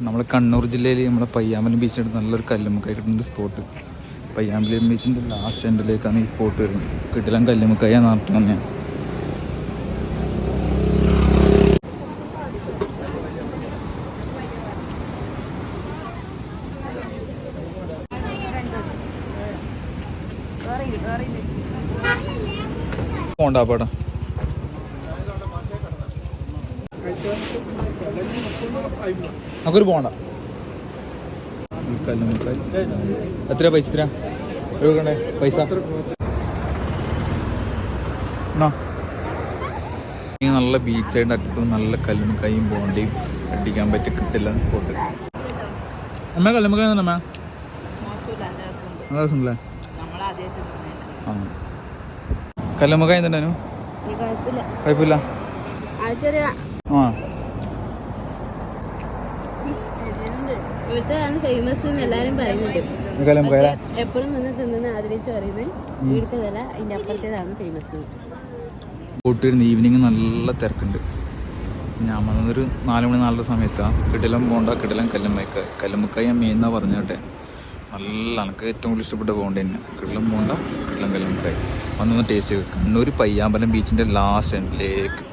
നമ്മൾ കണ്ണൂർ ജില്ലയിൽ നമ്മുടെ പയ്യാമ്പലം ബീച്ചിനടുത്ത് നല്ലൊരു കല്ലുമുക്കായി കിട്ടുന്ന സ്പോട്ട്. പയ്യാമ്പലം ബീച്ചിൻ്റെ ലാസ്റ്റ് എൻഡിലേക്കാണ് ഈ സ്പോട്ട് വരുന്നത്. കിടിലം കല്ലുമുക്കായ നാട്ടിൽ തന്നെയാണ്. പോണ്ടാ പാടാ നമുക്കൊരു പോണ്ട. എത്ര പൈസ എത്ര എഴുതണ്ടേ പൈസ? നല്ല ബീച്ച് സൈഡിൻ്റെ അറ്റത്ത് നല്ല കല്ലുമുക്കായും പോണ്ടിയും അടിക്കാൻ പറ്റി കിട്ടില്ല സ്പോട്ട്. അമ്മ കല്ലുമുക്കായ അമ്മ നല്ല രസമല്ലേ? കല്ലുമുക്കായ എന്തുണ്ടായിരുന്നു? കുഴപ്പമില്ല. ആ ബോട്ടിരുന്ന് ഈവനിങ് നല്ല തിരക്കുണ്ട്. ഞാൻ വന്നൊരു 4 മണി 4 സമയത്താണ്. കിടിലം പോണ്ട കിടിലം കല്ലുമുക്കായ മെയിൻ എന്നാ പറഞ്ഞോട്ടെ. നല്ല എനിക്ക് ഏറ്റവും കൂടുതൽ ഇഷ്ടപ്പെട്ട പോണ്ട തന്നെ കിടിലം പോണ്ട കിടിലം കല്ലുമുക്കായ. വന്നൊന്ന് ടേസ്റ്റ് ചെയ്ത്. കണ്ണൂർ പയ്യാമ്പലം ബീച്ചിൻ്റെ ലാസ്റ്റ് എൻഡിലേക്ക്